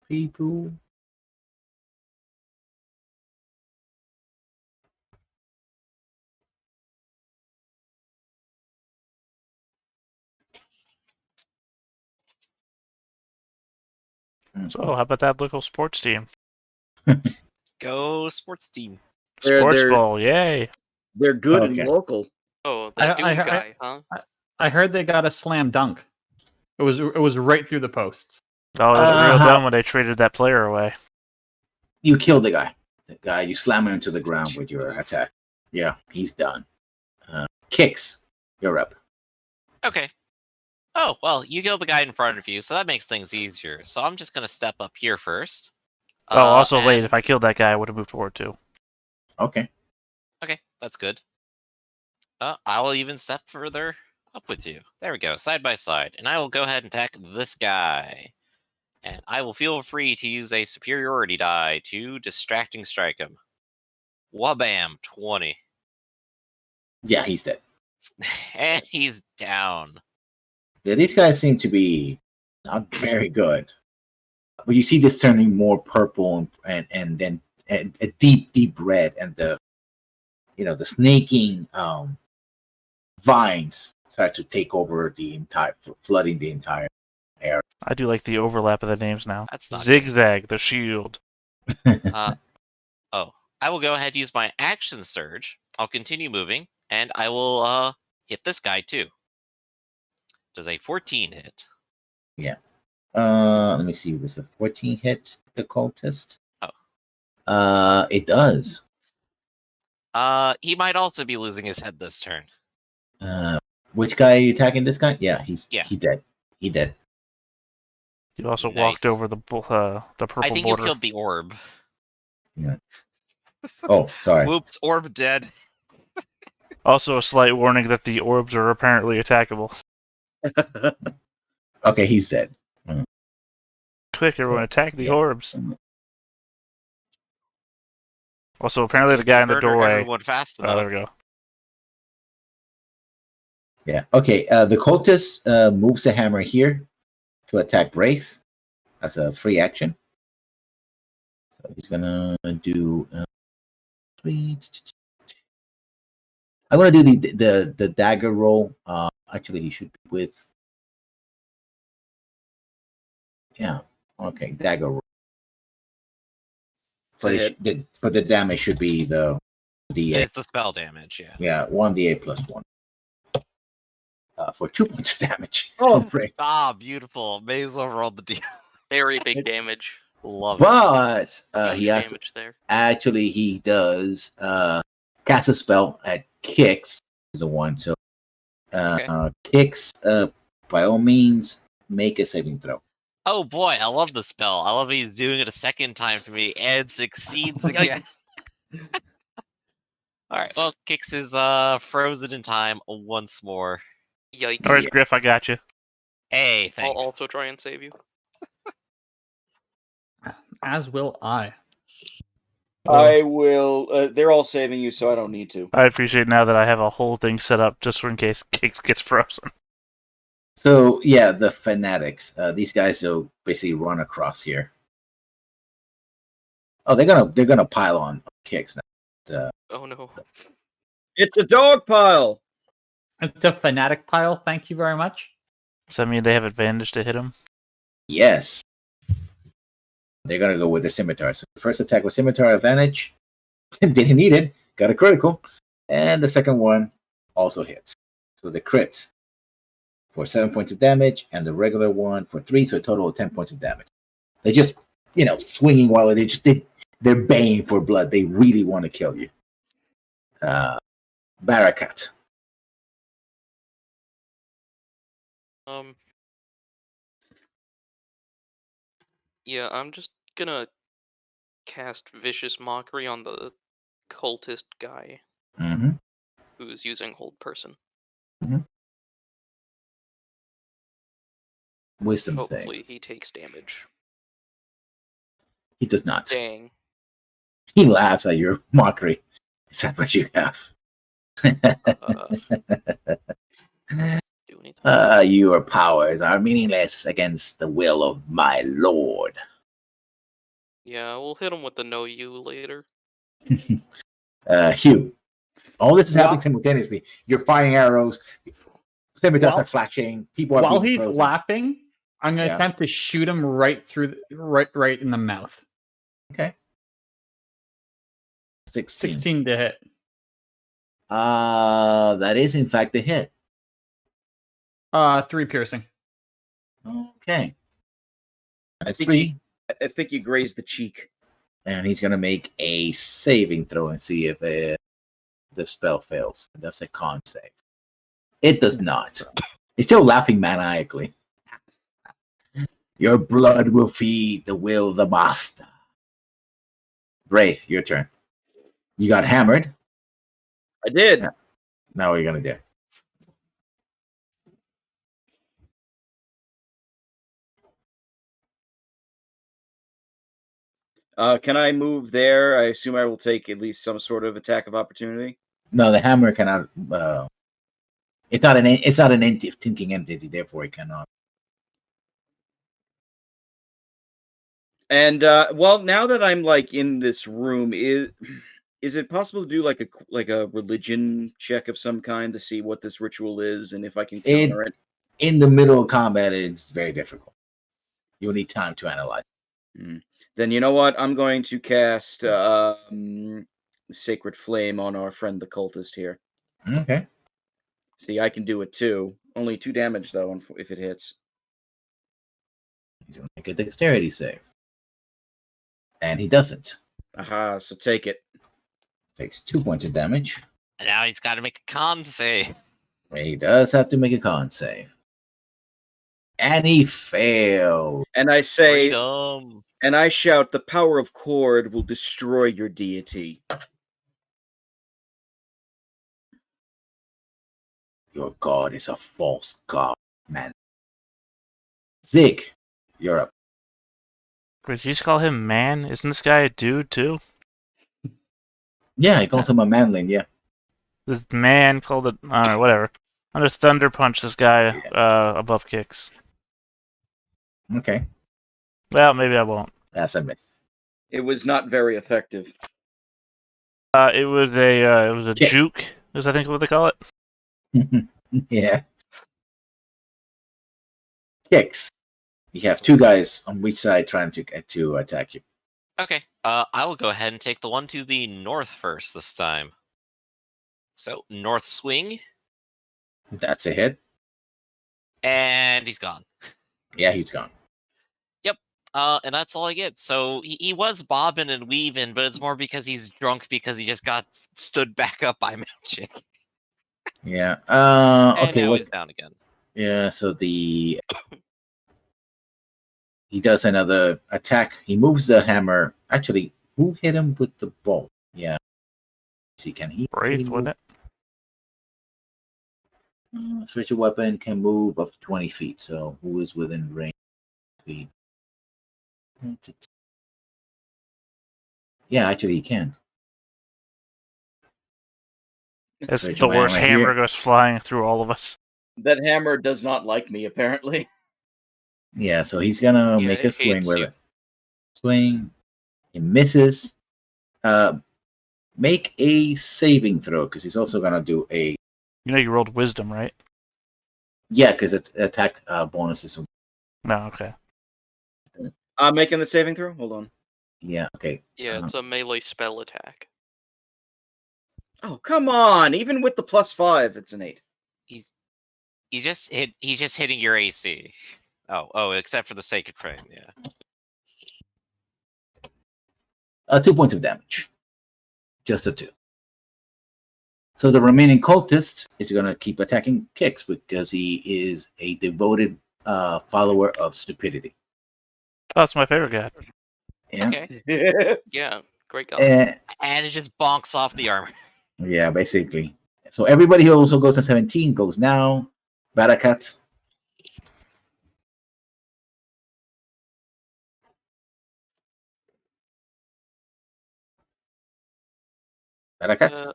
people. So, how about that local sports team? Go sports team. Sports ball, yay! They're good and local. Oh, that dude guy, huh? I heard they got a slam dunk. It was right through the posts. Oh, it was real dumb when they traded that player away. You killed the guy. You slam him into the ground with your attack. Yeah, he's done. Kicks, you're up. Okay. Oh, well, you killed the guy in front of you, so that makes things easier. So I'm just going to step up here first. Also, wait, if I killed that guy, I would have moved forward too. Okay. Okay, that's good. I will even step further up with you. There we go, side by side. And I will go ahead and attack this guy. And I will feel free to use a superiority die to distracting strike him. Wabam, 20. Yeah, he's dead. And he's down. Yeah, these guys seem to be not very good. But you see this turning more purple and then a deep red, and the snaking vines start to take over the entire, flooding the entire area. I do like the overlap of the names now. That's not Zigzag, the shield. I will go ahead and use my action surge. I'll continue moving, and I will hit this guy too. Does a 14 hit? Yeah. Let me see. Does a 14 hit the cultist? Oh. It does. He might also be losing his head this turn. Which guy are you attacking? This guy? Yeah, he dead. He dead. You also walked over the purple I think border. You killed the orb. Yeah. Oh, sorry. Whoops, orb dead. Also, a slight warning that the orbs are apparently attackable. Okay, he's dead. Quick, everyone, attack the orbs. Also, apparently the guy in the Murder doorway. everyone fast enough. Oh, there we go. Yeah. Okay. The cultist moves the hammer here to attack Wraith. That's a free action. So he's gonna do 3. I'm gonna do the dagger roll. Actually, he should be with. Yeah. Okay. Dagger roll. But the damage should be the D8. It's the spell damage. Yeah. Yeah. 1d8 plus 1. For 2 points of damage. Oh, Beautiful. May as well roll the D. Very big damage. Love it. But he has damage there. Actually, he does cast a spell at Kicks is the one. So Kicks, by all means, make a saving throw. Oh boy, I love the spell. I love he's doing it a second time for me and succeeds again. Alright, well, Kix is frozen in time once more. Yikes. Alright, Griff, I got you. Hey, thanks. I'll also try and save you. As will I. I will. They're all saving you, so I don't need to. I appreciate now that I have a whole thing set up just for in case Kix gets frozen. So yeah, the fanatics. These guys will basically run across here. Oh, they're gonna pile on Kicks now. Oh no. It's a dog pile. It's a fanatic pile. Thank you very much. Does that mean they have advantage to hit him? Yes. They're gonna go with the scimitar. So the first attack was scimitar advantage. Didn't need it. Got a critical. And the second one also hits. So the crit for 7 points of damage, and the regular one for 3, so a total of 10 points of damage. They just, swinging while they're baying for blood. They really want to kill you. Barakat. Yeah, I'm just gonna cast Vicious Mockery on the cultist guy who's using Hold Person. Wisdom Hopefully thing. he takes damage. He does not. Dang. He laughs at your mockery. Is that what you have? Do anything. Your powers are meaningless against the will of my lord. Yeah, we'll hit him with the no you later. Hugh. All this is While- happening simultaneously. You're firing arrows. Scimitars While- are flashing. People are While being he's frozen. laughing, I'm gonna Yeah. attempt to shoot him right through, right in the mouth. Okay. 16. 16 to hit. That is in fact a hit. 3 piercing. Okay. That's think 3. I think you grazed the cheek. And he's going to make a saving throw and see if the spell fails. That's a con save. It does not. He's still laughing maniacally. Your blood will feed the will of the master. Wraith, your turn. You got hammered. I did. Yeah. Now what are you going to do? Can I move there? I assume I will take at least some sort of attack of opportunity. No, the hammer cannot. It's not an thinking entity, therefore it cannot. And well, now that I'm like in this room, is it possible to do like a religion check of some kind to see what this ritual is and if I can counter it? In the middle of combat, it's very difficult. You'll need time to analyze. Then you know what? I'm going to cast Sacred Flame on our friend the cultist here. Okay. See, I can do it too. Only 2 damage though, if it hits. He's going to make a dexterity save. And he doesn't. Aha, so take it. Takes 2 points of damage. And now he's got to make a con save. He does have to make a con save. And he failed. And I say, Freedom. and I shout, the power of Cord will destroy your deity. Your god is a false god, man. Zig, you're up. Did you just call him man? Isn't this guy a dude too? Yeah, he calls him a manling, yeah. This man called it. Whatever. I'm gonna thunder punch this guy above kicks. Okay. Well, maybe I won't. That's a miss. It was not very effective. It was a Kick. juke, is I think what they call it. Yeah. Kicks. You have 2 guys on each side trying to attack you. Okay, I will go ahead and take the one to the north first this time. So, north swing, That's a hit. and he's gone. Yeah, he's gone. And that's all I get. So, he was bobbing and weaving, but it's more because he's drunk because he just got stood back up by magic. Yeah. And Okay. now he's down again. Yeah. So he does another attack. He moves the hammer. Actually, who hit him with the bolt? Yeah. See, can he? Wraith, wasn't it? Special weapon can move up to 20 feet. So who is within range? Feet. Yeah, actually, he can. It's Switch the my worst hammer hammer here. goes flying through all of us. That hammer does not like me, apparently. Yeah, so he's gonna Yeah, make it a swing hates with you. it. Swing. He misses. Make a saving throw because he's also gonna do a You know you rolled wisdom, right? because it's attack bonuses. No, okay. I'm making the saving throw? Hold on. Yeah, okay. Yeah, it's a melee spell attack. Oh, come on! Even with the +5, it's an 8. He's just hitting your AC. Oh, except for the sacred frame, yeah. 2 points of damage. Just a 2. So the remaining cultist is gonna keep attacking Kix because he is a devoted follower of stupidity. Oh, that's my favorite guy. Yeah. Okay. Yeah, great guy. And it just bonks off the armor. Yeah, basically. So everybody who also goes to 17 goes now. Barakat. Barakat?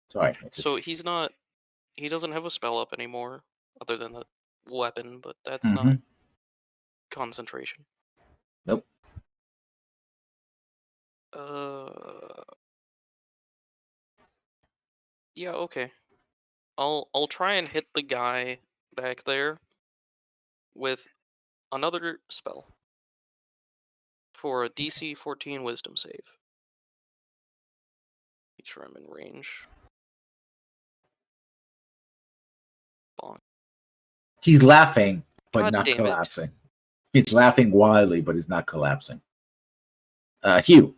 Sorry. So he doesn't have a spell up anymore, other than the weapon, but that's not concentration. Nope. Yeah, okay. I'll try and hit the guy back there with another spell for a DC 14 Wisdom save. Make sure I'm in range. Bonk. He's laughing, but God not damn it. collapsing. He's laughing wildly, but he's not collapsing. Hugh.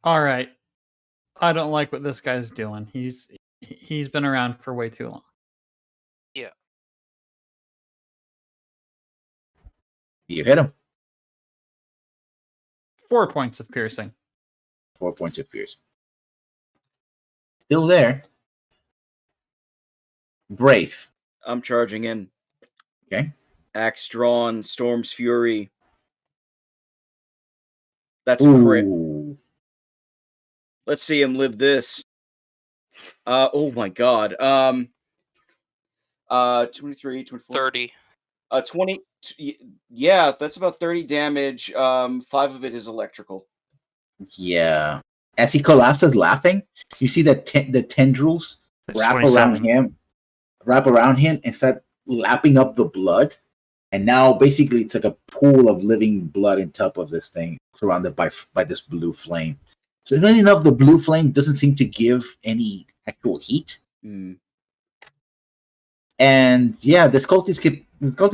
All right. I don't like what this guy's doing. He's been around for way too long. Yeah. You hit him. 4 points of piercing. 4 points of piercing. Still there. Braith. I'm charging in. Okay. Axe drawn, Storm's Fury. That's a crit. Ooh. Let's see him live this. Oh my god. 23, 24. 30. 20. Yeah, that's about 30 damage. 5 of it is electrical. Yeah. As he collapses laughing, you see that the tendrils That's wrap 27. around him and start lapping up the blood. And now basically it's like a pool of living blood on top of this thing, surrounded by this blue flame. So funny enough, the blue flame doesn't seem to give any actual heat. Mm. And yeah, the cultist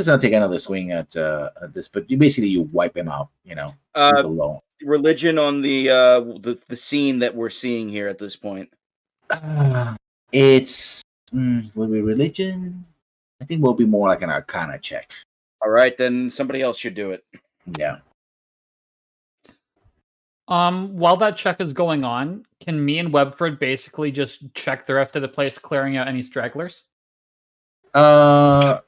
gonna take another swing at this, but you wipe him out. He's alone. Religion on the scene that we're seeing here at this point. It's will be religion. I think will be more like an Arcana check. All right, then somebody else should do it. Yeah. While that check is going on, can me and Webford basically just check the rest of the place, clearing out any stragglers? It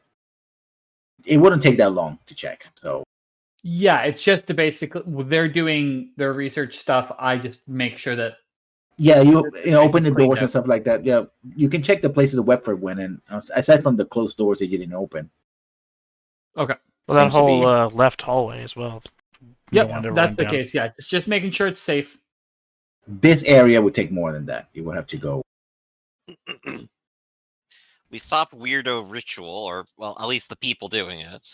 wouldn't take that long to check. So Yeah, it's just to basically they're doing their research stuff. I just make sure that yeah, you open the cleaned doors up. and stuff like that. Yeah, you can check the places that Webford went in, aside from the closed doors that you didn't open. Okay. Well, that Seems to be- whole left hallway as well. You don't want Yep, to that's run the down. case. Yeah, it's just making sure it's safe. This area would take more than that. You would have to go. We stop weirdo ritual, or well, at least the people doing it.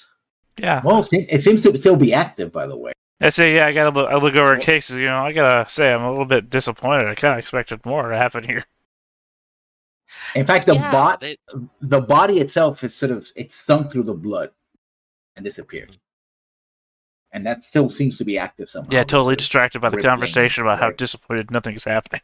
Yeah. Well, it seems to still be active, by the way. I say, yeah, I look over at cases, I gotta say, I'm a little bit disappointed. I kind of expected more to happen here. In fact, the body itself is it sunk through the blood and disappeared. And that still seems to be active somehow. Yeah, totally It's distracted by the rippling, conversation about how right. disappointed nothing is happening.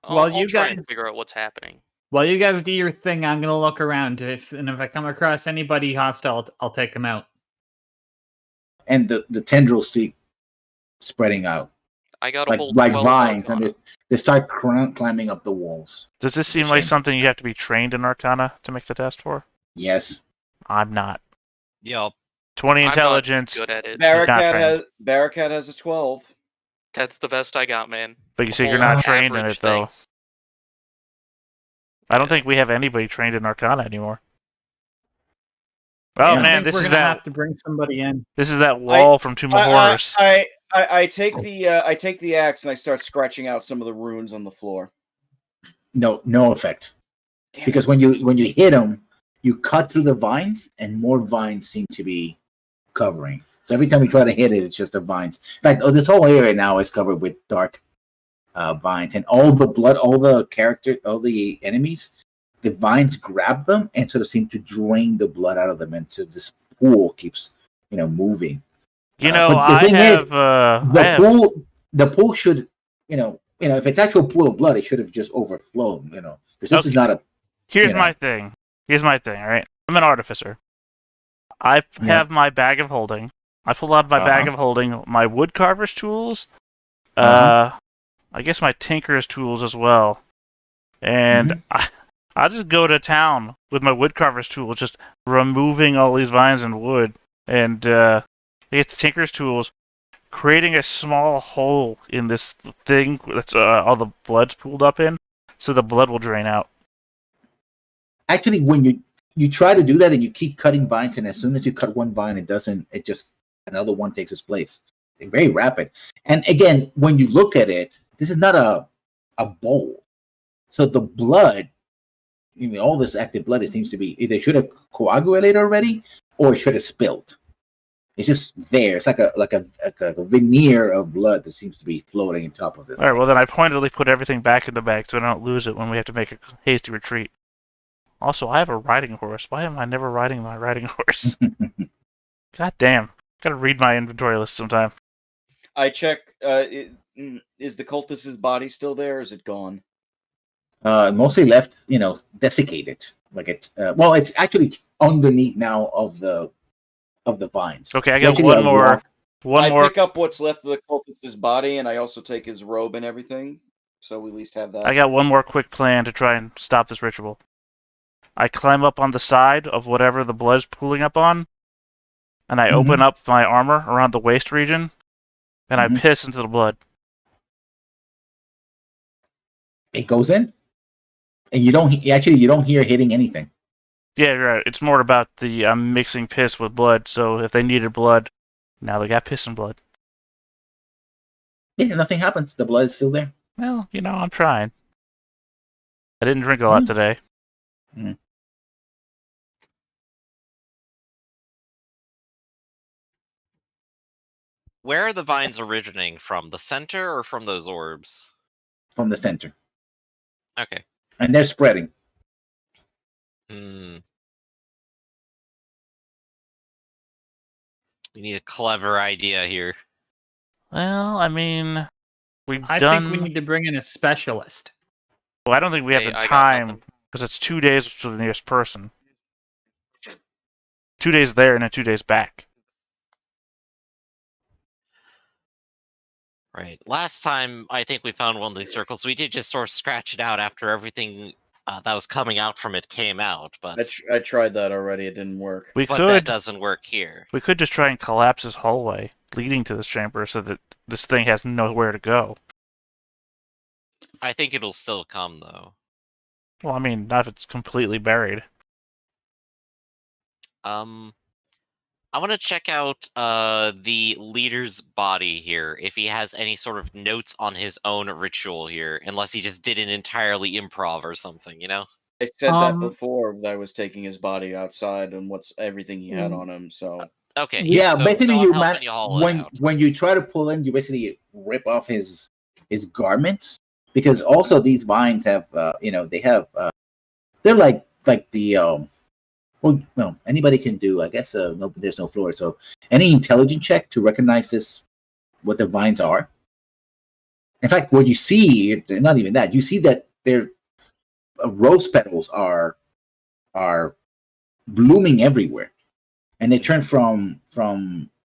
I'll try and figure out what's happening. While you guys do your thing, I'm gonna look around. If I come across anybody hostile, I'll take them out. And the tendrils keep spreading out. I got a whole like 12 vines, Arcana. and they start climbing up the walls. Does this seem like something you have to be trained in Arcana to make the test for? Yes. I'm not. Yep. 20 I'm not intelligence, good at it. Barakat has a 12. That's the best I got, man. but you say The you're whole not trained in average it, though. thing. I don't think we have anybody trained in Arcana anymore. Oh I man, think this we're is gonna that have to bring somebody in. this is that wall from Tomb of Horrors. I take the axe and I start scratching out some of the runes on the floor. No effect. Damn Because when you hit them, you cut through the vines, and more vines seem to be covering. So every time you try to hit it, it's just the vines. In fact, this whole area now is covered with dark vines, and all the blood, all the enemies, the vines grab them and sort of seem to drain the blood out of them, and so this pool keeps moving. But The pool should if it's actual pool of blood, it should have just overflown. Because this is not a. Here's my thing. All right. I'm an artificer. I have my bag of holding. I pull out of my bag of holding my woodcarver's tools. I guess my tinker's tools as well. And I'll just go to town with my woodcarver's tools, just removing all these vines and wood. And I get the tinker's tools, creating a small hole in this thing that's all the blood's pooled up in, so the blood will drain out. Actually, when you try to do that and you keep cutting vines, and as soon as you cut one vine, it just another one takes its place. very rapid. And again, when you look at it, this is not a bowl. So the blood, all this active blood, it seems to be either should have coagulated already or should have spilled. It's just there. It's like a veneer of blood that seems to be floating on top of this. All right. Well, then I pointedly put everything back in the bag so I don't lose it when we have to make a hasty retreat. Also, I have a riding horse. Why am I never riding my riding horse? God damn. Gotta read my inventory list sometime. I check. Is the cultist's body still there? Or is it gone? Mostly left, desiccated. Like it's it's actually underneath now of the vines. Okay, I got one more. I pick up what's left of the cultist's body, and I also take his robe and everything. So we at least have that. I got one more quick plan to try and stop this ritual. I climb up on the side of whatever the blood's pooling up on, and I open up my armor around the waist region, and I piss into the blood. It goes in, and you don't hear hitting anything. Yeah, right. It's more about the mixing piss with blood. So if they needed blood, now they got piss and blood. Yeah, nothing happens. The blood is still there. Well, I'm trying. I didn't drink a lot today. Mm. Where are the vines originating from? The center or from those orbs? From the center. Okay. And they're spreading. We need a clever idea here. Well, I mean, I think we need to bring in a specialist. Well, I don't think we have Hey, the I got time nothing. because it's 2 days to the nearest person. 2 days there and then 2 days back. Right. Last time, I think we found one of these circles. We did just sort of scratch it out after everything that was coming out from it came out, but I tried that already. It didn't work. We that could doesn't work here. we could just try and collapse this hallway leading to this chamber so that this thing has nowhere to go. I think it'll still come, though. Well, I mean, not if it's completely buried. I want to check out the leader's body here, if he has any sort of notes on his own ritual here, unless he just did an entirely improv or something, I said that before that I was taking his body outside and what's everything he had on him. So Okay. Yeah, so, basically so you I'm helping you haul it out. when you try to pull in, you basically rip off his garments, because also these vines have they have they're like the well, anybody can do, I guess. No, there's no floor, so any intelligence check to recognize what the vines are. In fact, what you see, not even that, you see that their rose petals are blooming everywhere, and they turn from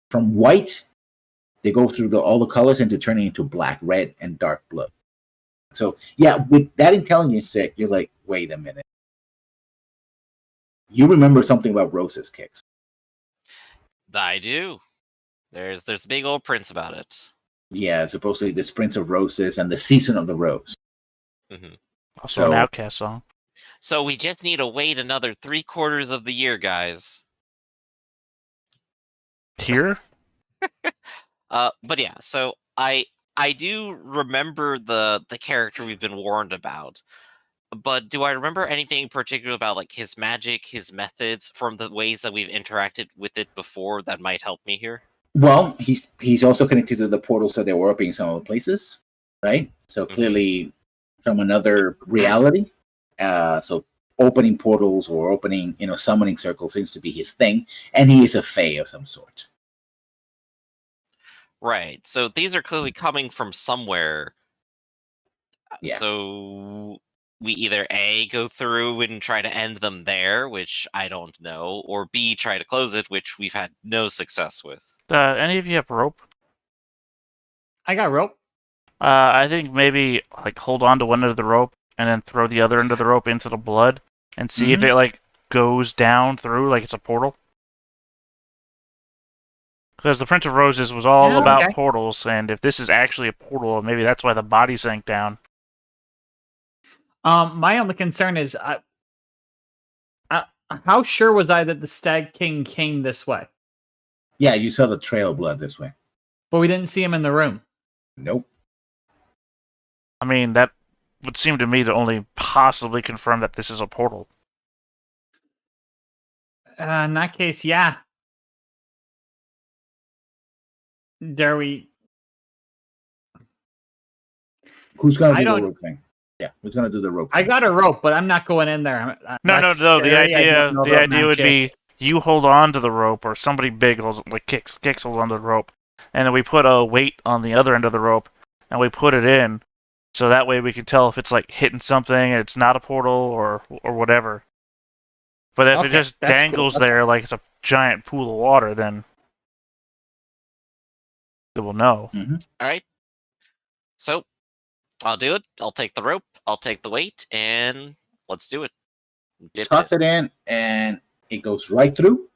white. They go through all the colors into turning into black, red, and dark blue. So yeah, with that intelligence check, you're like, wait a minute. You remember something about roses, Kix? I do. There's big old prints about it. Yeah, supposedly the Prince of Roses and the Season of the Rose. Also an Outcast song. So we just need to wait another 3/4 of the year, guys. Here? But yeah, so I do remember the character we've been warned about. But do I remember anything particular about like his magic, his methods, from the ways that we've interacted with it before that might help me here? Well, he's also connected to the portals that they were opening some of the places, right? So clearly from another reality. So opening portals or opening, summoning circles seems to be his thing, and he is a fae of some sort. Right. So these are clearly coming from somewhere. Yeah. So we either A, go through and try to end them there, which I don't know, or B, try to close it, which we've had no success with. Any of you have rope? I got rope. I think maybe like hold on to one end of the rope and then throw the other end of the rope into the blood and see if it like goes down through like it's a portal. Because the Prince of Roses was all about portals, and if this is actually a portal, maybe that's why the body sank down. My only concern is, how sure was I that the Stag King came this way? Yeah, you saw the trail of blood this way. But we didn't see him in the room. Nope. I mean, that would seem to me to only possibly confirm that this is a portal. In that case, yeah. Dare we? Who's gonna I do the don't- rope thing? Yeah, who's gonna do the rope? I thing? got a rope, but I'm not going in there. No. That's The scary. I idea, don't know the about idea would magic. be you hold on to the rope, or somebody big holds, like kicks holds on to the rope, and then we put a weight on the other end of the rope, and we put it in, so that way we can tell if it's like hitting something and it's not a portal or whatever. But if it Okay, just that's cool. dangles there like it's a giant pool of water, then we'll know. All right. So I'll do it. I'll take the rope. I'll take the weight, and let's do it. Dip Toss it in, and it goes right through,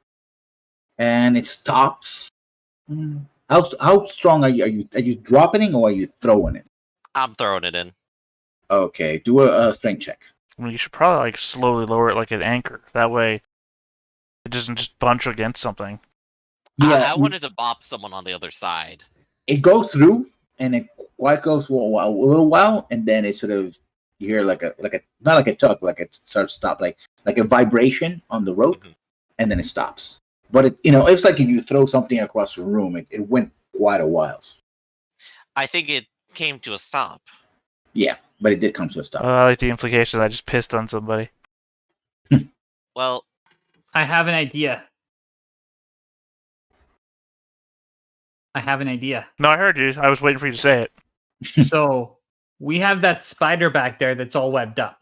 and it stops. How strong are you? Are you dropping it or are you throwing it? I'm throwing it in. Okay, do a strength check. I mean, you should probably like slowly lower it like an anchor. That way, it doesn't just bunch against something. I wanted to bop someone on the other side. It goes through, and it quite goes for a little while, and then it sort of you hear like a not like a tug, like it starts to stop, like a vibration on the rope, and then it stops. But it's like if you throw something across the room, it went quite a while. I think it came to a stop. Yeah, but it did come to a stop. I like the implication that I just pissed on somebody. Well, I have an idea. No, I heard you. I was waiting for you to say it. So we have that spider back there that's all webbed up.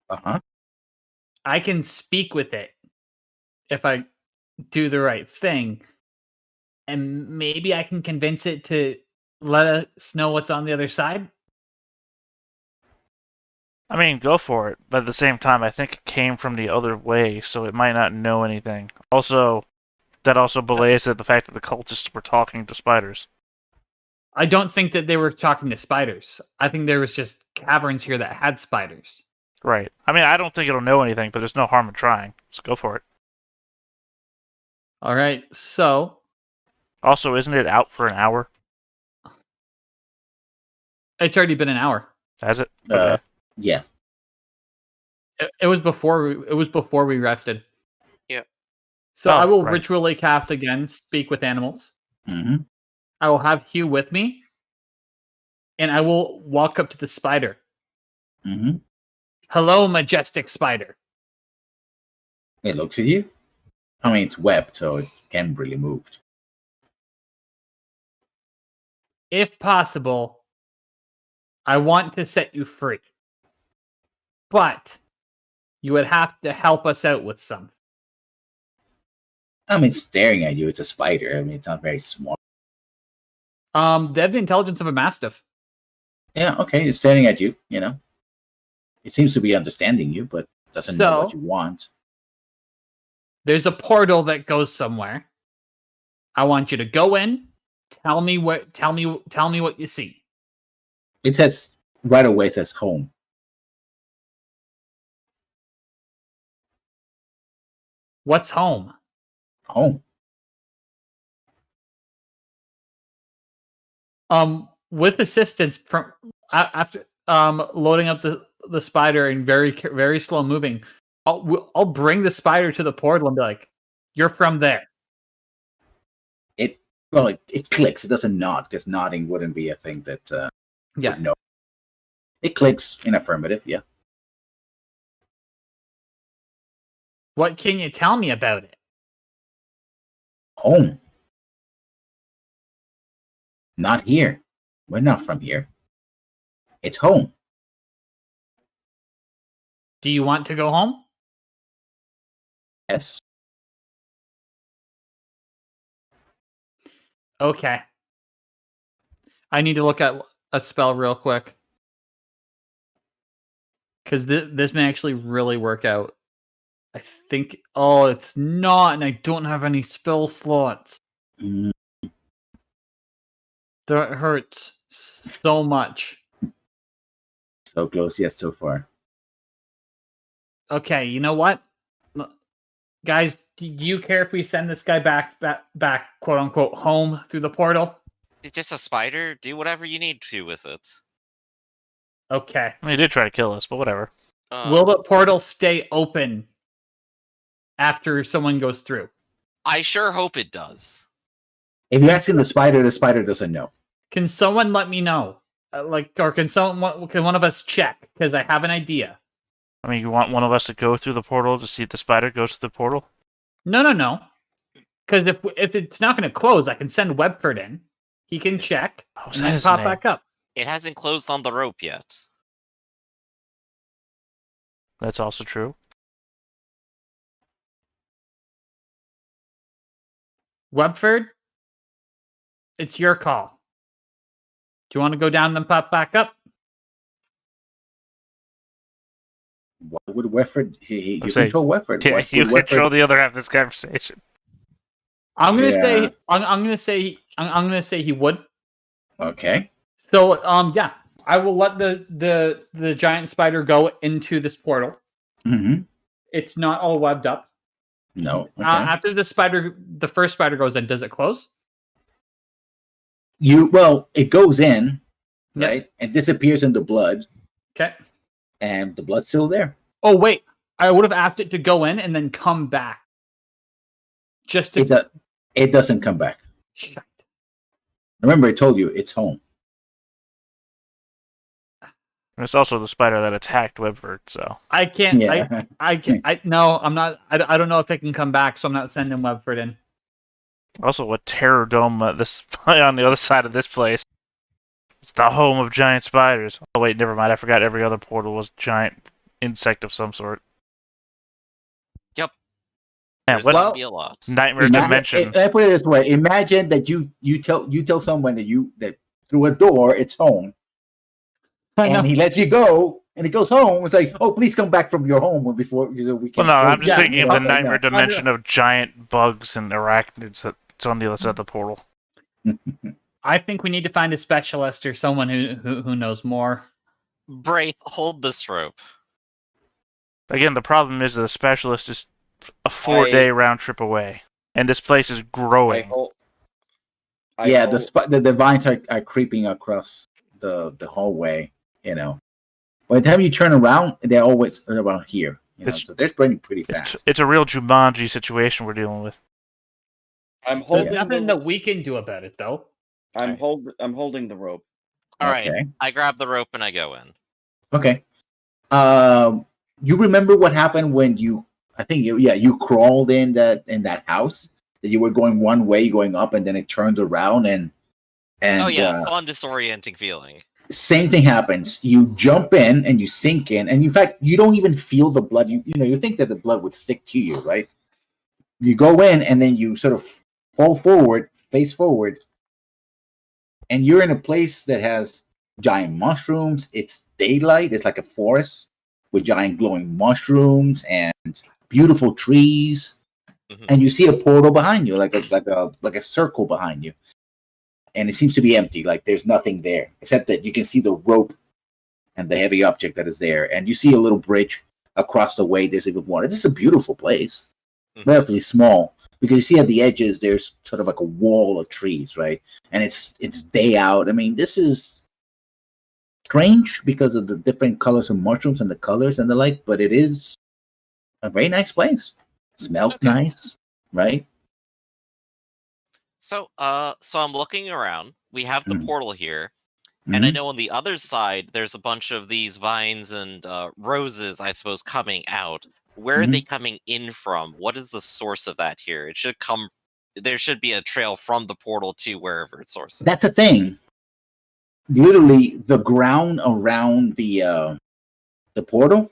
Uh-huh. I can speak with it if I do the right thing. And maybe I can convince it to let us know what's on the other side. I mean, go for it. But at the same time, I think it came from the other way, so it might not know anything. Also, that also belays the fact that the cultists were talking to spiders. I don't think that they were talking to spiders. I think there was just caverns here that had spiders. Right. I mean, I don't think it'll know anything, but there's no harm in trying. So go for it. All right, so Also, isn't it out for an hour? it's already been an hour. Has it? Yeah. It was before we rested. Yeah. So I will right. ritually cast again, speak with animals. Mm-hmm. I will have Hugh with me, and I will walk up to the spider. Mm-hmm. Hello, majestic spider. It looks at you. I mean, it's webbed, so it can't really move. If possible, I want to set you free. But you would have to help us out with something. I mean, staring at you, it's a spider. I mean, it's not very smart. They have the intelligence of a mastiff. Yeah, okay, it's staring at you, It seems to be understanding you, but doesn't know what So- you want. There's a portal that goes somewhere. I want you to go in. Tell me what you see. It says right away, it says home. What's home? Home. With assistance from after loading up the spider and very very slow moving, I'll bring the spider to the portal and be like, "You're from there." It clicks. It doesn't nod because nodding wouldn't be a thing that Yeah. would know. It clicks in affirmative. Yeah. What can you tell me about it? Home. Not here. We're not from here. It's home. Do you want to go home? Yes. Okay. I need to look at a spell real quick. Because this may actually really work out. I think... Oh, it's not, and I don't have any spell slots. Mm, That hurts so much. so close yet so far. Okay, you know what? Guys, do you care if we send this guy back, quote unquote, home through the portal? It's just a spider. Do whatever you need to with it. Okay. I mean, he did try to kill us, but whatever. Will the portal stay open after someone goes through? I sure hope it does. If you're asking the spider doesn't know. Can someone let me know? Or can one of us check? Because I have an idea. I mean, you want one of us to go through the portal to see if the spider goes through the portal? No. Because if it's not going to close, I can send Webford in. He can check Was and that then his pop name? back up. It hasn't closed on the rope yet. That's also true. Webford, it's your call. Do you want to go down and pop back up? Why would Wefford? You I'll say, control Wefford. Yeah, Why you would control Wefford- the other half of this conversation. I'm gonna Yeah. say I'm gonna say he would. Okay. So yeah, I will let the giant spider go into this portal. Mm-hmm. It's not all webbed up. No. Okay. After the first spider goes in, does it close? It goes in, Yep. right, and disappears in the blood, Okay. and the blood's still there. Oh wait, I would have asked it to go in and then come back. Just to. It doesn't come back. Shit. Remember, I told you it's home. And it's also the spider that attacked Webford, so. I can't. Yeah. I can't. No, I'm not. I don't know if it can come back, so I'm not sending Webford in. Also, what terror dome this on the other side of this place. It's the home of giant spiders. Oh wait, never mind. I forgot every other portal was giant insect of some sort. Yep. Yeah, There's what gonna be a lot. nightmare dimension? I put it this way: imagine that you tell someone that through a door it's home, I know. and he lets you go, and it goes home. It's like, oh, please come back from your home before we Well, can. no, I'm just Yeah, thinking of the okay, nightmare no. dimension of giant bugs and arachnids that's on the other side of the portal. I think we need to find a specialist or someone who knows more. Braith, hold this rope. Again, the problem is the specialist is a 4-day round trip away, and this place is growing. The vines are creeping across the hallway. By the time you turn around, they're always around here. So they're spreading pretty fast. It's a real Jumanji situation we're dealing with. I'm There's holding. nothing that we can do about it, though. I'm holding the rope. All right. Okay. I grab the rope and I go in. Okay. You remember what happened when you crawled in that house, that you were going one way going up and then it turned around and Oh yeah, fun disorienting feeling. same thing happens. You jump in and you sink in, and in fact you don't even feel the blood. You think that the blood would stick to you, right? You go in and then you sort of fall forward, face forward, and you're in a place that has giant mushrooms. It's daylight. It's like a forest with giant glowing mushrooms and beautiful trees. Mhm. And you see a portal behind you, like a circle behind you. And it seems to be empty, like there's nothing there, except that you can see the rope and the heavy object that is there. And you see a little bridge across the way. There's even water. This is a beautiful place, relatively small, because you see at the edges there's sort of like a wall of trees, right? And it's day out. I mean, this is strange because of the different colors of mushrooms and the colors and the like, but it is a very nice place. Smells Okay. nice, right? So I'm looking around. We have the Mhm. portal here, and I Mhm. know on the other side there's a bunch of these vines and roses, I suppose, coming out. Where are they coming in from? What is the source of that here? It should come. There should be a trail from the portal to wherever its source is. That's a thing. Literally, the ground around the portal,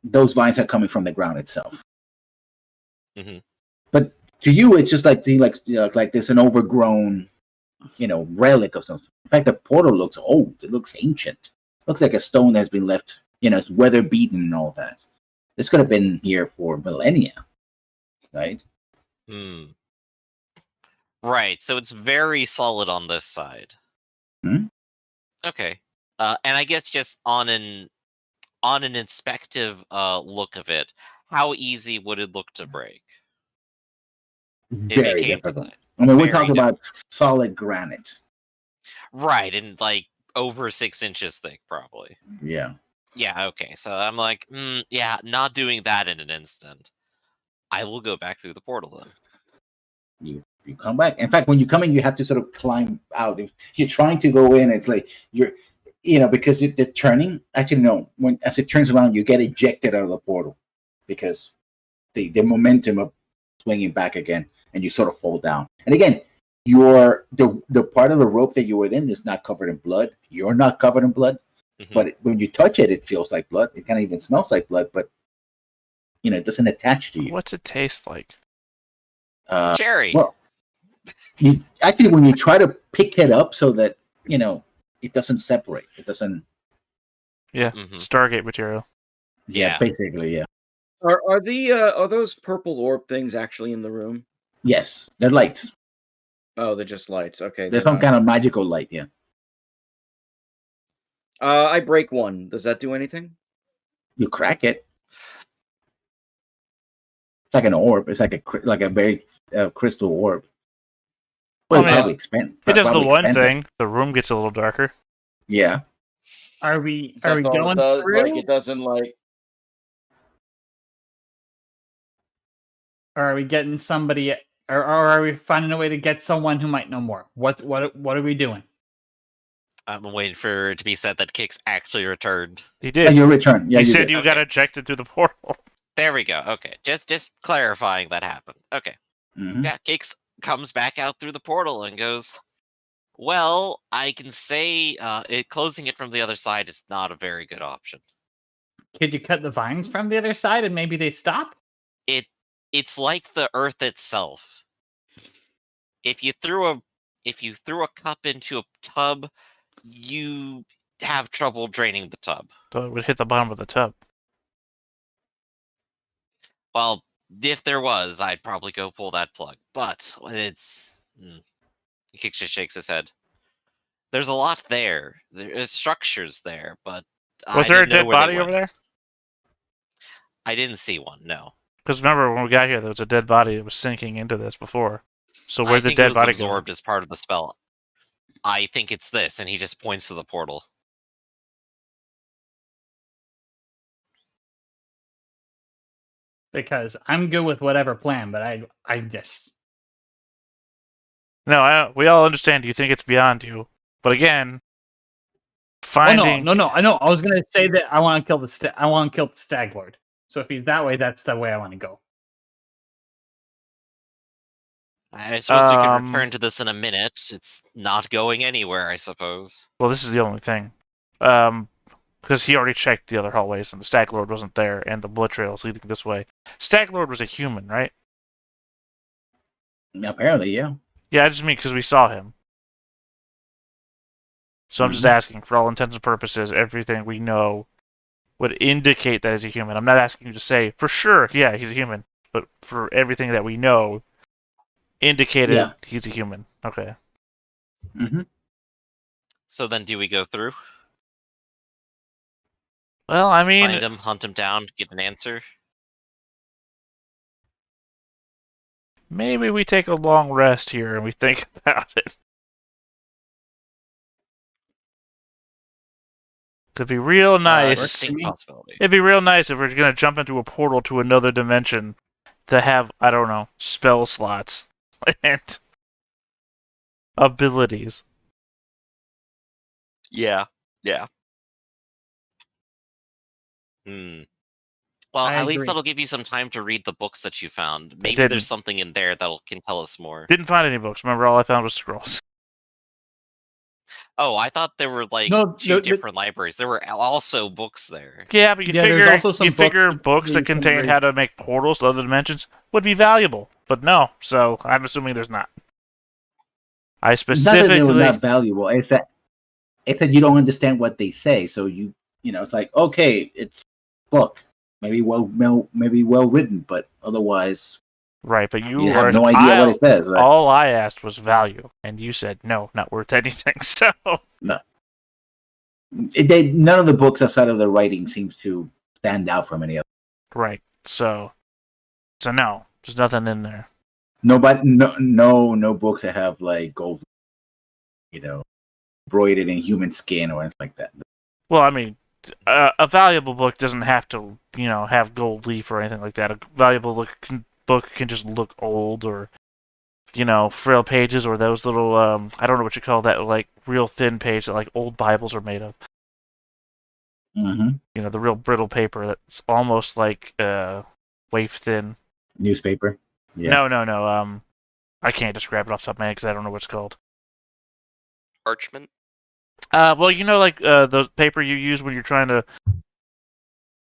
those vines are coming from the ground itself. Mhm. But to you, it's just like there's an overgrown, relic of something. In fact, the portal looks old. It looks ancient. Looks like a stone that's been left. It's weather beaten and all that. This could have been here for millennia, right? Hmm. Right. So it's very solid on this side. Hmm? Okay. And I guess just on an inspective look of it, how easy would it look to break? Very came to difficult. that. I mean, we're Very talking about solid granite. Right, and like over 6 inches thick, probably. Yeah. Yeah, okay. So I'm like, yeah, not doing that in an instant. I will go back through the portal then. You come back. In fact, when you come in, you have to sort of climb out. If you're trying to go in, it's like because the turning. Actually, no. As it turns around, you get ejected out of the portal because the momentum of swinging back again, and you sort of fall down. And again, the part of the rope that you were in is not covered in blood. You're not covered in blood, but when you touch it, it feels like blood. It kind of even smells like blood, but it doesn't attach to you. What's it taste like? Cherry. Well, when you try to pick it up so that it doesn't separate. It doesn't. Yeah, Stargate material. Yeah. Basically, yeah. Are those purple orb things actually in the room? Yes, they're lights. Oh, they're just lights. Okay. They're some kind of magical light. Yeah. I break one. Does that do anything? You crack it. It's like an orb. It's like a very crystal orb. Well, probably it does the one thing. The room gets a little darker. Yeah. Are we That's all going it does, through? Like it doesn't like. Or are we getting somebody, or are we finding a way to get someone who might know more? What are we doing? I'm waiting for it to be said that Kix actually returned. He did. You returned. Yeah, he you said did. you got ejected through the portal. There we go. Okay, just clarifying that happened. Okay. Mhm. Yeah, Kix comes back out through the portal and goes, well, I can say closing it from the other side is not a very good option. Could you cut the vines from the other side and maybe they stop? It's like the earth itself. If you threw a cup into a tub, you have trouble draining the tub. So it would hit the bottom of the tub. Well, if there was, I'd probably go pull that plug. But it's... Kix just shakes his head. There's a lot there. There's structures there, but... Was there a dead body over there? I didn't see one, no. Because remember, when we got here, there was a dead body that was sinking into this before. So where'd the dead body go? Absorbed as part of the spell. I think it's this, and he just points to the portal. Because I'm good with whatever plan, but I just... No, we all understand you think it's beyond you. But again, finding... Oh, no, I know. I was going to say that I want to kill the Stag Lord. So if he's that way, that's the way I want to go. I suppose we can return to this in a minute. It's not going anywhere, I suppose. Well, this is the only thing. Because he already checked the other hallways, and the Stag Lord wasn't there, and the blood trail is leading this way. Stag Lord was a human, right? Apparently, yeah. Yeah, I just mean because we saw him. So I'm just asking, for all intents and purposes, everything we know would indicate that he's a human. I'm not asking you to say, for sure, yeah, he's a human. But for everything that we know, indicated he's a human. Okay. Mm-hmm. So then do we go through? Well, I mean... Find him, hunt him down, get an answer? Maybe we take a long rest here and we think about it. It'd be real nice. It'd be real nice if we're going to jump into a portal to another dimension to have, I don't know, spell slots and abilities. Yeah. Well, at least that'll give you some time to read the books that you found. Maybe there's something in there that can tell us more. Didn't find any books. Remember, all I found was scrolls. Oh, I thought there were two different libraries. There were also books there. Yeah, but you figure books that contain how to make portals to other dimensions would be valuable. But no, so I'm assuming there's not. I specifically... Not that they were not valuable. It's that you don't understand what they say. So it's like, okay, it's book. Maybe well written, but otherwise... Right, but you have no idea what it says. Right? All I asked was value, and you said no, not worth anything. So no, none of the books outside of the writing seems to stand out from any other. Right. So no, there's nothing in there. Nobody, no books that have like gold, embroidered in human skin or anything like that. Well, I mean, a valuable book doesn't have to, have gold leaf or anything like that. A valuable book can just look old, or frail pages, or those little I don't know what you call that, like real thin page that like old Bibles are made of. Mm-hmm. The real brittle paper that's almost like waif thin. Newspaper. Yeah. No. I can't describe it off the top of my head because I don't know what it's called. Parchment. Well, like those paper you use when you're trying to.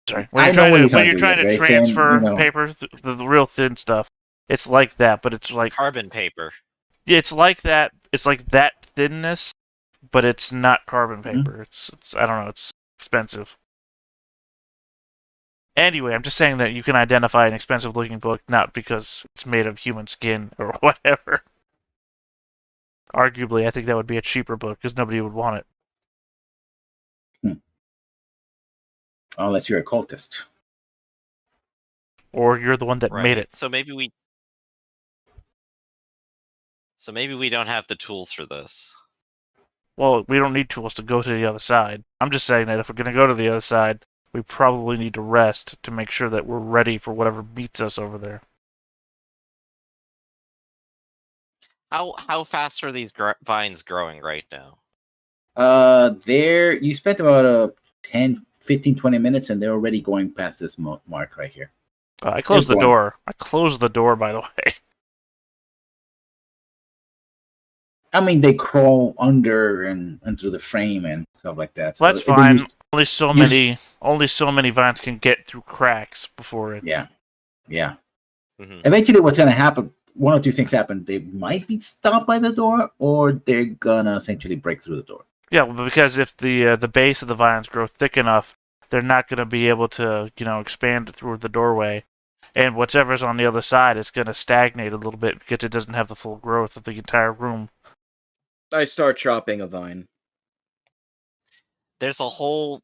Sorry, when you're trying to transfer paper, the real thin stuff. It's like that, but it's like Carbon paper. It's like that. It's like that thinness, but it's not carbon paper. It's I don't know. It's expensive. Anyway, I'm just saying that you can identify an expensive-looking book not because it's made of human skin or whatever. Arguably, I think that would be a cheaper book because nobody would want it. Unless you're a cultist. Or you're the one that made it. So maybe we don't have the tools for this. Well, we don't need tools to go to the other side. I'm just saying that if we're going to go to the other side, we probably need to rest to make sure that we're ready for whatever beats us over there. How fast are these vines growing right now? You spent about 10, 15, 20 minutes, and they're already going past this mark right here. I closed the door. I closed the door, by the way. I mean, they crawl under and through the frame and stuff like that. So that's fine. Only so many vines can get through cracks before it. Yeah. Mm-hmm. Eventually, what's going to happen? One or two things happen. They might be stopped by the door, or they're gonna essentially break through the door. Yeah, because if the base of the vines grow thick enough, they're not going to be able to expand through the doorway, and whatever's on the other side is going to stagnate a little bit because it doesn't have the full growth of the entire room. I start chopping a vine. There's a whole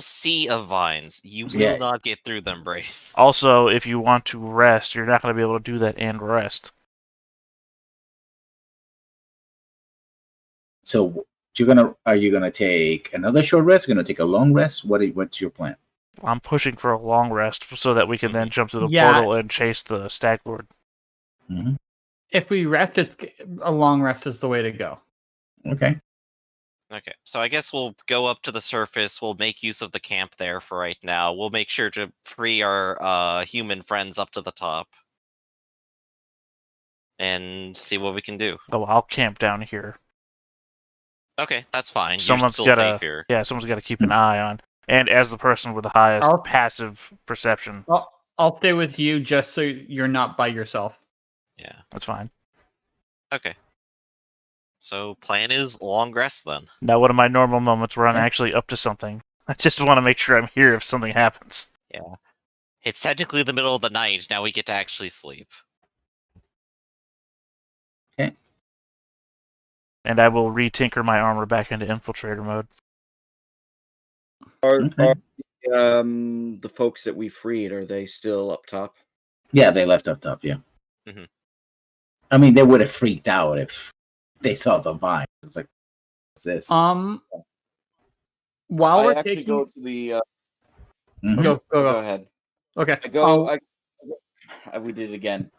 sea of vines. You will not get through them, Brave. Also, if you want to rest, you're not going to be able to do that and rest. So are you gonna take another short rest? Gonna take a long rest? What's your plan? I'm pushing for a long rest so that we can then jump to the portal and chase the Stag Lord. Mm-hmm. If we rest, a long rest is the way to go. Okay, so I guess we'll go up to the surface. We'll make use of the camp there for right now. We'll make sure to free our human friends up to the top. And see what we can do. Oh, I'll camp down here. Okay, that's fine. Someone's You're still safe here. Yeah, someone's got to keep an eye on. And as the person with the highest passive perception. I'll stay with you just so you're not by yourself. Yeah. That's fine. Okay. So, plan is long rest then. Now, one of my normal moments where I'm actually up to something. I just want to make sure I'm here if something happens. Yeah. It's technically the middle of the night. Now we get to actually sleep. Okay. And I will re-tinker my armor back into infiltrator mode. Are the folks that we freed, are they still up top? Yeah, they left up top, yeah. Mm-hmm. I mean, they would have freaked out if they saw the vine. It's like, what's this? While we're taking... go to the... Go ahead. Okay. We did it again.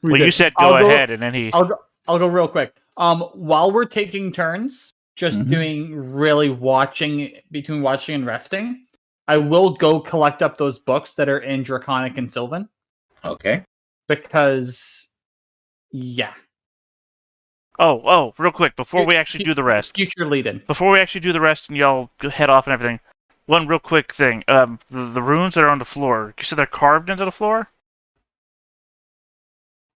You said go ahead, and then he... I'll go real quick. While we're taking turns, just doing really between watching and resting, I will go collect up those books that are in Draconic and Sylvan. Okay. Because, yeah. Oh, real quick, before we actually do the rest. Future lead-in. Before we actually do the rest and y'all head off and everything, one real quick thing. The runes that are on the floor, you said they're carved into the floor?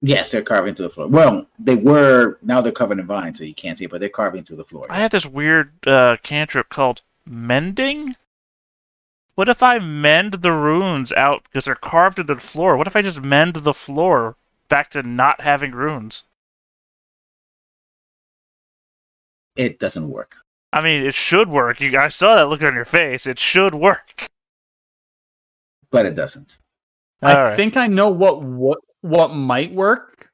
Yes, they're carved into the floor. Well, they were. Now they're covered in vines, so you can't see it, but they're carved into the floor. I had this weird cantrip called Mending? What if I mend the runes out because they're carved into the floor? What if I just mend the floor back to not having runes? It doesn't work. I mean, it should work. I saw that look on your face. It should work. but it doesn't. I think I know what might work.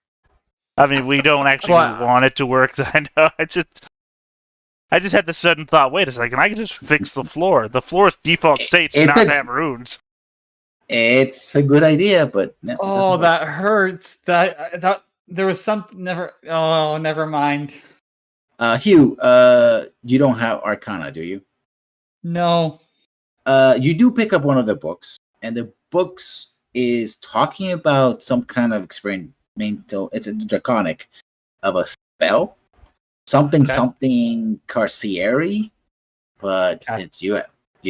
I mean, we don't actually want it to work. I know. I just had the sudden thought. Wait a second. I can just fix the floor. The floor's default state's not to have runes. It's a good idea, but no, oh, that hurts. That there was something. Never mind. Hugh, you don't have Arcana, do you? No. You do pick up one of the books, and the books is talking about some kind of experimental. It's a draconic of a spell, something Carcieri, but since you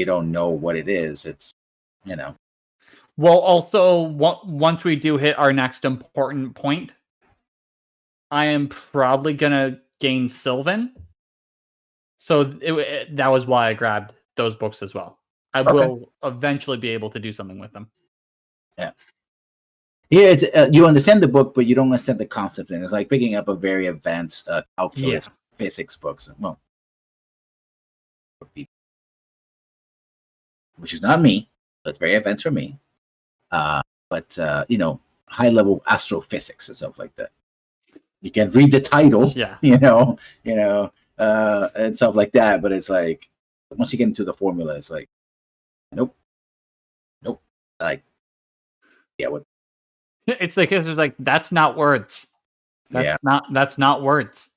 don't know what it is, it's Well, also once we do hit our next important point, I am probably gonna gain Sylvan. So that was why I grabbed those books as well. I will eventually be able to do something with them. Yeah. Yeah, it's, you understand the book, but you don't understand the concept. And it's like picking up a very advanced calculus physics books. Well, which is not me, but very advanced for me. But high level astrophysics and stuff like that. You can read the title, and stuff like that. But it's like once you get into the formula, it's like, nope. Like, yeah, what? It's like that's not words. That's not words.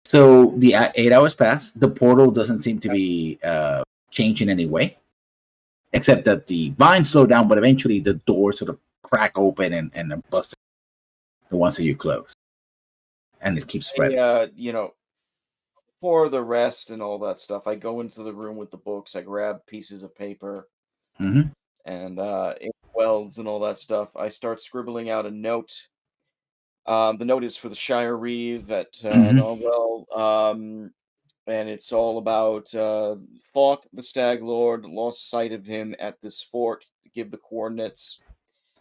So the 8 hours pass. The portal doesn't seem to be changed in any way, except that the vines slow down. But eventually, the doors sort of crack open and bust the ones that you close, and it keeps spreading. For the rest and all that stuff, I go into the room with the books. I grab pieces of paper. Mm-hmm. And inkwells and all that stuff. I start scribbling out a note. The note is for the Shire Reeve at Norwell, and it's all about fought the Stag Lord, lost sight of him at this fort. Give the coordinates.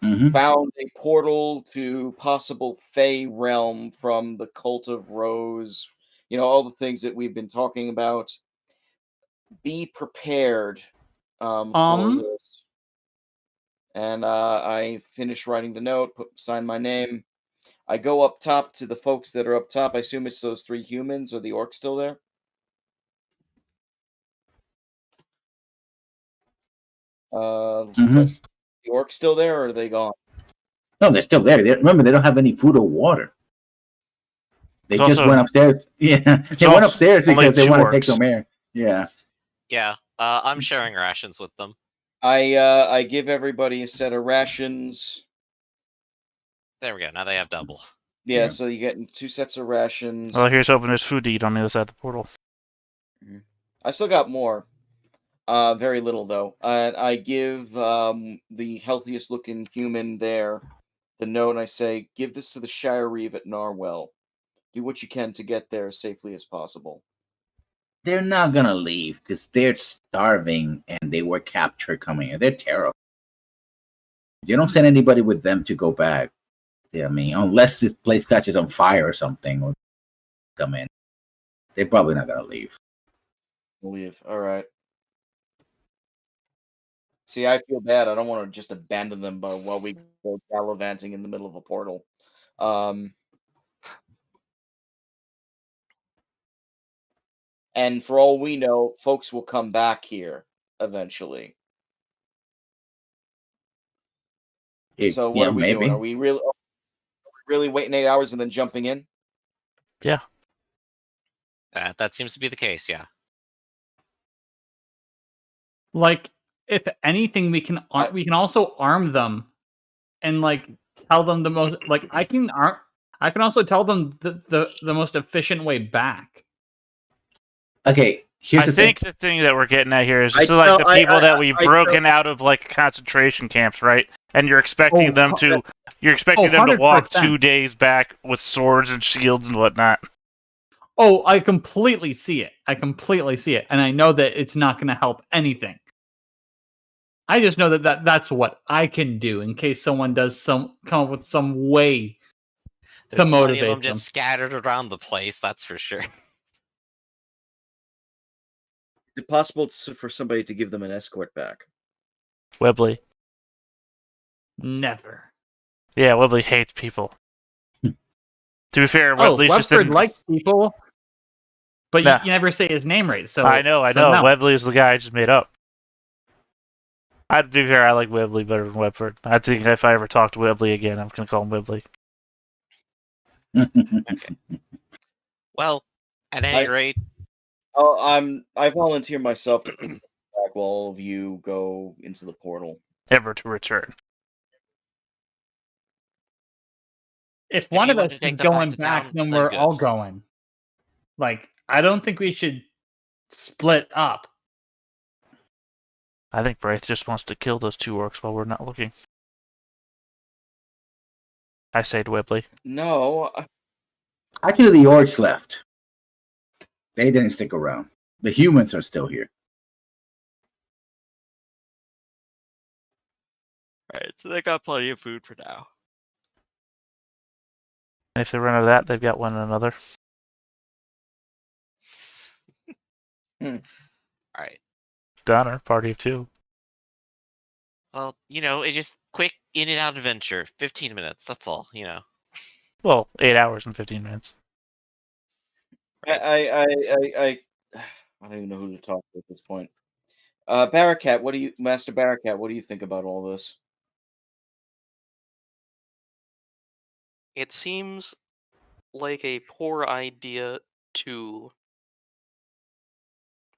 Found a portal to possible Fey realm from the Cult of Rose. All the things that we've been talking about. Be prepared for this. And I finish writing the note, sign my name. I go up top to the folks that are up top. I assume it's those 3 humans. Are the orcs still there? The orcs still there, or are they gone? No, they're still there. Remember, they don't have any food or water. They just went upstairs. Yeah, they went upstairs because they want to take some air. Yeah. Yeah, I'm sharing rations with them. I give everybody a set of rations. There we go. Now they have double. Yeah, so you get 2 sets of rations. Well, here's hoping there's food to eat on the other side of the portal. I still got more. Very little, though. I give the healthiest looking human there the note, and I say, give this to the Shire Reeve at Narwell. Do what you can to get there as safely as possible. They're not going to leave because they're starving and they were captured coming in. They're terrible. You don't send anybody with them to go back. I mean, unless the place catches on fire or something, or come in. They're probably not going to leave. Leave. All right. See, I feel bad. I don't want to just abandon them while we go gallivanting in the middle of a portal. And for all we know, folks will come back here eventually. So what are we doing? Are we really waiting 8 hours and then jumping in? Yeah. That seems to be the case, yeah. Like, if anything, we can also arm them and tell them the most I can also tell them the most efficient way back. Okay, here's the thing. The thing that we're getting at here is this is the people that we've broken out of concentration camps, right? And you're expecting them to walk 2 days back with swords and shields and whatnot. Oh, I completely see it. And I know that it's not going to help anything. I just know that's what I can do in case someone does come up with some way to motivate them. Just scattered around the place, that's for sure. it possible for somebody to give them an escort back? Webley. Never. Yeah, Webley hates people. To be fair, Oh, Webley's just Webford in... likes people, but Nah. you never say his name right. So I know. so no. Webley is the guy I just made up. To be fair, I like Webley better than Webford. I think if I ever talk to Webley again, I'm going to call him Webley. Okay. Well, at any rate, I volunteer myself to pick back while all of you go into the portal. Ever to return. If one you of want us to is take them back going to back, town, then then we're all good. going. Like, I don't think we should split up. I think Braith just wants to kill those 2 orcs while we're not looking. I say to Webley. No, Actually, the orcs left. They didn't stick around. The humans are still here. Right, so they got plenty of food for now. And if they run out of that, they've got one another. Alright. Donner, party of 2. Well, it's just quick in and out adventure. 15 minutes, that's all, Well, 8 hours and 15 minutes. I don't even know who to talk to at this point. Barakat, Master Barakat, what do you think about all this? It seems like a poor idea to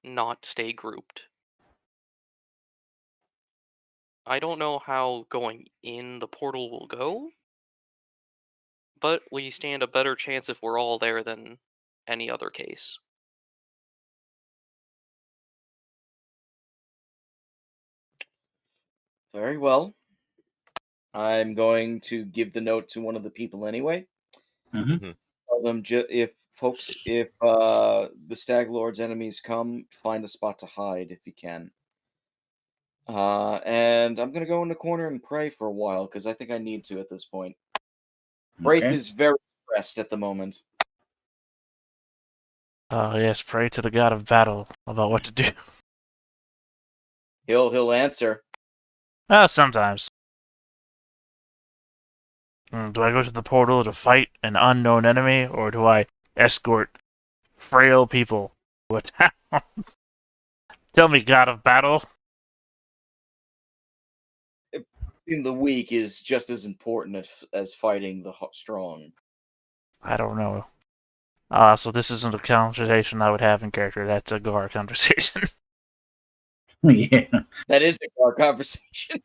not stay grouped. I don't know how going in the portal will go, but we stand a better chance if we're all there than any other case. Very well. I'm going to give the note to one of the people anyway. Mhm. Tell them if the Stag Lord's enemies come, find a spot to hide if you can. And I'm gonna go in the corner and pray for a while because I think I need to at this point. Braith Okay. is very stressed at the moment. Oh, yes, pray to the god of battle about what to do. He'll answer. Sometimes. Do I go to the portal to fight an unknown enemy, or do I escort frail people to a town? Tell me, god of battle. In the weak is just as important as fighting the strong. I don't know. So this isn't a conversation I would have in character. That's a Gar conversation. Yeah. That is a conversation.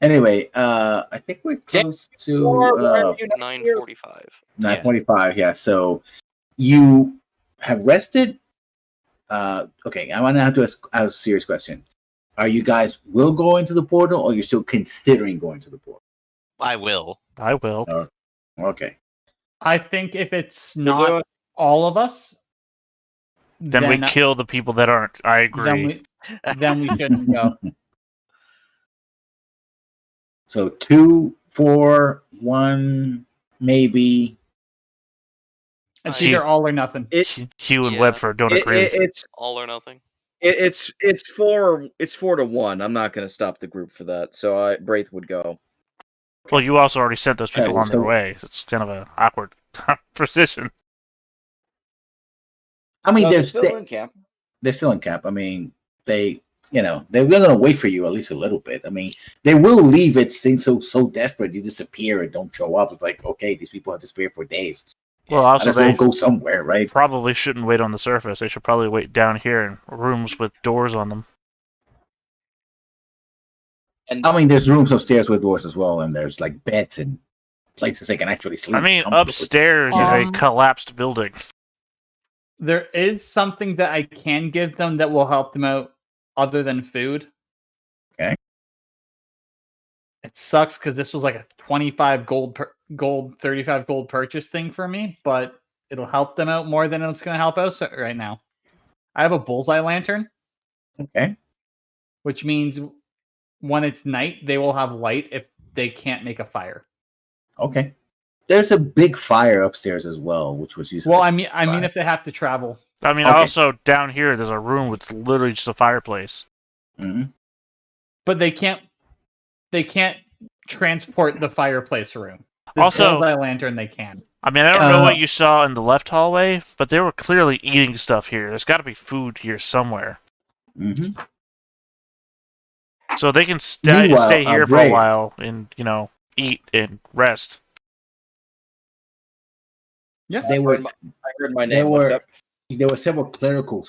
Anyway, I think we're close to 9:45. 9:45. Yeah. So you have rested. Okay, I want to have to ask a serious question. Are you guys will go into the portal, or you're still considering going to the portal? I will. I will. Okay. I think if it's not all of us, Then we kill the people that aren't. I agree. Then we shouldn't go. So 2, 4, 1, maybe. It's either all or nothing. Hugh and Webford don't agree. It's all or nothing. It's 4-1. I'm not going to stop the group for that. So Braith would go. Well, you also already sent those people Okay, on their so- way. It's kind of an awkward position. I mean, No, they're they're still in camp. They're still in camp. I mean, they're going to wait for you at least a little bit. I mean, they will leave it seems so desperate. You disappear and don't show up. It's like, okay, these people have disappeared for days. Well, also Might as well they go somewhere, right? probably shouldn't wait on the surface. They should probably wait down here in rooms with doors on them. And I mean, there's rooms upstairs with doors as well, and there's like beds and places they can actually sleep. I mean, comfortably. upstairs is a collapsed building. There is something that I can give them that will help them out other than food. Okay. It sucks because this was like a 25 gold, 35 gold purchase thing for me, but it'll help them out more than it's going to help us right now. I have a bullseye lantern. Okay. Which means when it's night, they will have light if they can't make a fire. Okay. There's a big fire upstairs as well, which was used. Well, I mean, if they have to travel. I mean, Okay. also down here, there's a room with literally just a fireplace. Mhm. But they can't transport the fireplace room. This Also- bullseye lantern they can. I mean, I don't know what you saw in the left hallway, but they were clearly eating stuff here. There's got to be food here somewhere. Mhm. So they can Meanwhile, stay here for a Brave. while and, eat and rest. Yeah. They were. I heard my There name. What's were. up? There were several clerical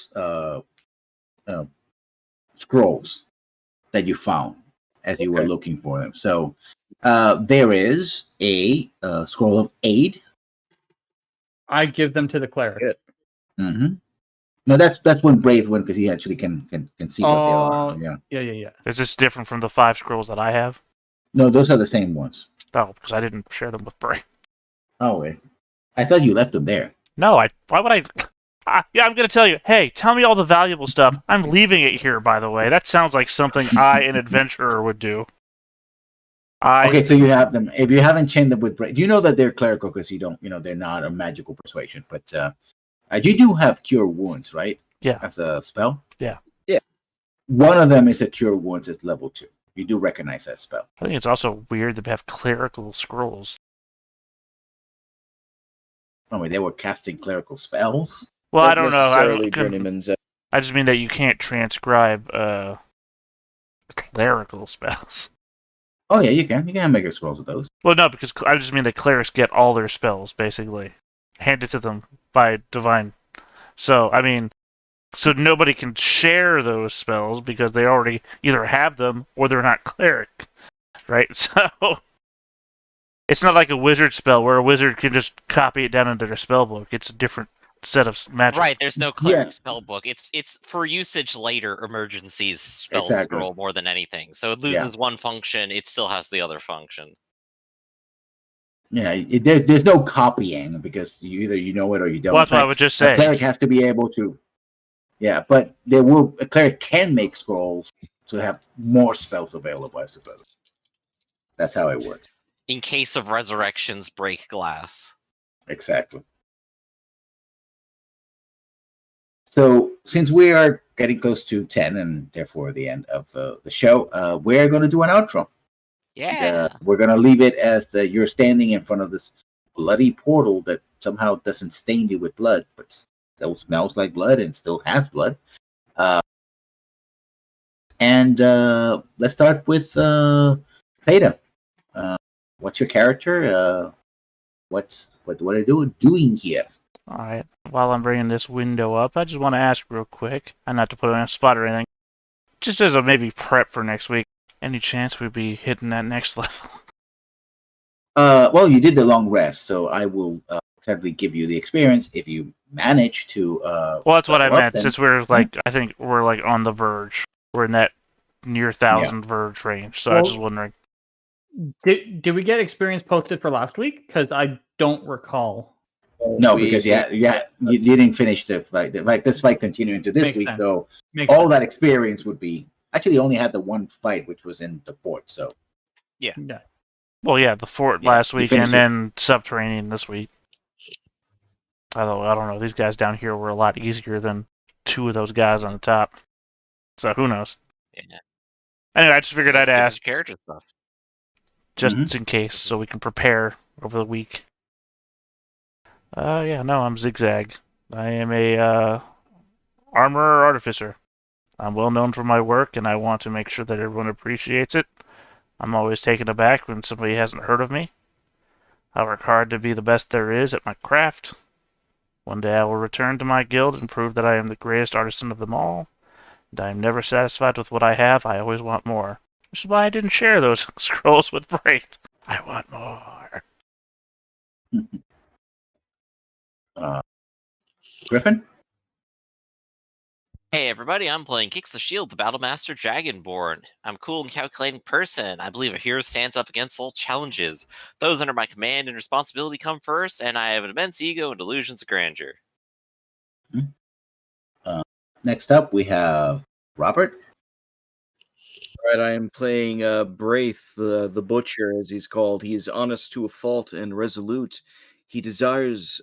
scrolls that you found as you were Okay. looking for them. So there is a scroll of aid. I give them to the cleric. Good. Mm-hmm. No, that's when Brave went because he actually can see what they are. Yeah. Yeah. Is this different from the 5 scrolls that I have? No, those are the same ones. Oh, because I didn't share them with Bray. Oh wait, I thought you left them there. No, why would I? Yeah, I'm going to tell you. Hey, tell me all the valuable stuff. I'm leaving it here, by the way. That sounds like something an adventurer, would do. Okay, so you have them. If you haven't chained them with Brave, you know that they're clerical because you don't. They're not a magical persuasion. But you do have cure wounds, right? Yeah. As a spell. Yeah. Yeah. One of them is a cure wounds at level 2. You do recognize that spell. I think it's also weird to have clerical scrolls. Oh wait, they were casting clerical spells. Well, Not I don't know. necessarily journeyman's. I just mean that you can't transcribe clerical spells. Oh yeah, you can. You can make a scrolls with those. Well, no, because I just mean that clerics get all their spells, basically, handed to them by divine. So, I mean, so nobody can share those spells because they already either have them or they're not cleric, right? So, it's not like a wizard spell where a wizard can just copy it down into their spell book. It's a different set of magic. Right, there's no cleric Yeah. spell book. It's for usage later emergencies spell Exactly. scroll more than anything. So it loses one function, it still has the other function. Yeah, there's no copying because either you know it or you don't. Well, that's what I In would fact, just a say. cleric has to be able to. Yeah, but a cleric can make scrolls to have more spells available, I suppose. That's how it works. In case of resurrections, break glass. Exactly. So, since we are getting close to 10 and therefore the end of the show, we're going to do an outro. Yeah. We're going to leave it as you're standing in front of this bloody portal that somehow doesn't stain you with blood, but still smells like blood and still has blood. And let's start with Theta. What's your character? What are you doing here? All right. While I'm bringing this window up, I just want to ask real quick, and not to put it on a spot or anything, just as a maybe prep for next week, any chance we'd be hitting that next level? Well, you did the long rest, so I will sadly give you the experience if you manage to. Well, that's what I level up, meant. then- Since we're I think we're on the verge. We're in that near 1,000 verge range. So I was just wondering. Did we get experience posted for last week? Because I don't recall. No, because you didn't finish the fight. This fight continued into this Makes week, sense. so Makes all sense. that experience would be actually only had the one fight, which was in the fort. So Yeah. Well, yeah, the fort Yeah, last you week and finished it. then subterranean this week. Although, I don't know. These guys down here were a lot easier than 2 of those guys on the top. So who knows? Yeah. Anyway, I just figured I'd That's ask character stuff. just in case so we can prepare over the week. I'm Zigzag. I am a armorer artificer. I'm well known for my work, and I want to make sure that everyone appreciates it. I'm always taken aback when somebody hasn't heard of me. I work hard to be the best there is at my craft. One day I will return to my guild and prove that I am the greatest artisan of them all. And I am never satisfied with what I have. I always want more. Which is why I didn't share those scrolls with Braith. I want more. Griffin. Hey everybody, I'm playing Kicks the Shield, the Battlemaster Dragonborn. I'm a cool and calculating person. I believe a hero stands up against all challenges. Those under my command and responsibility come first, and I have an immense ego and delusions of grandeur. Next up, we have Robert. Right, I am playing Braith, the Butcher, as he's called. He is honest to a fault and resolute. He desires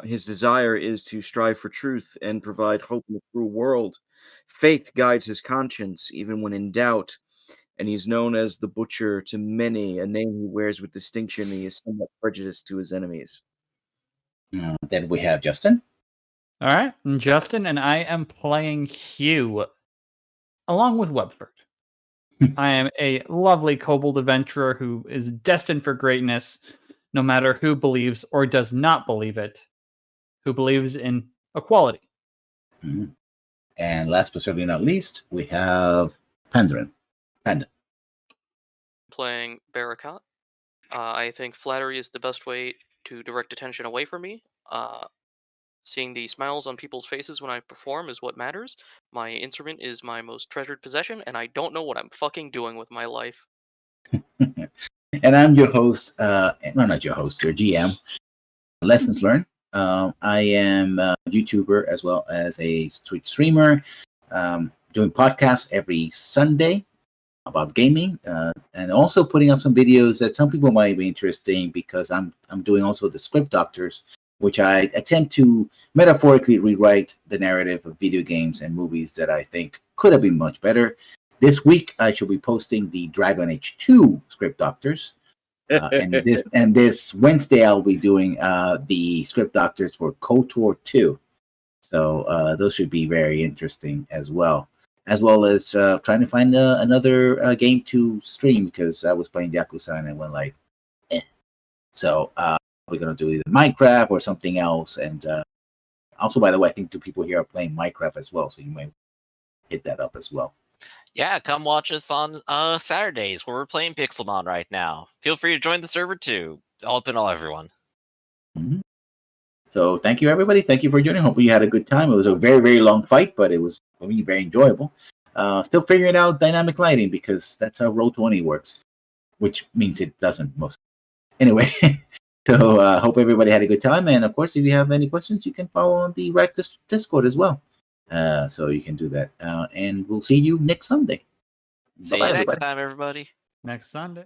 his desire is to strive for truth and provide hope in a cruel world. Faith guides his conscience, even when in doubt, and he's known as the Butcher to many, a name he wears with distinction. He is somewhat prejudiced to his enemies. Then we have Justin. All right, and Justin, and I am playing Hugh, along with Webford. I am a lovely kobold adventurer who is destined for greatness, no matter who believes or does not believe it, who believes in equality. Mhm. And last but certainly not least, we have Pandaren. Pandaren. Playing Barakat. I think flattery is the best way to direct attention away from me. Seeing the smiles on people's faces when I perform is what matters. My instrument is my most treasured possession, and I don't know what I'm fucking doing with my life. And I'm your host, no, not your host, your GM, Lessons Learned. I am a YouTuber as well as a Twitch streamer, doing podcasts every Sunday about gaming, and also putting up some videos that some people might be interesting because I'm doing also the script doctors, which I attempt to metaphorically rewrite the narrative of video games and movies that I think could have been much better. This week, I shall be posting the Dragon Age 2 script doctors. And this Wednesday, I'll be doing the script doctors for KOTOR 2. So those should be very interesting as well as trying to find another game to stream because I was playing Yakuza and I went like, eh. So we're going to do either Minecraft or something else. And also, by the way, I think 2 people here are playing Minecraft as well. So you might hit that up as well. Yeah, come watch us on Saturdays where we're playing Pixelmon right now. Feel free to join the server too. Open all everyone. Mm-hmm. So thank you, everybody. Thank you for joining. Hope you had a good time. It was a very, very long fight, but it was for me very enjoyable. Still figuring out dynamic lighting because that's how Roll20 works, which means it doesn't most. Anyway, so hope everybody had a good time. And of course, if you have any questions, you can follow on the Rack Discord as well. So you can do that. And we'll see you next Sunday. See Bye-bye, you next everybody. time, everybody. Next Sunday.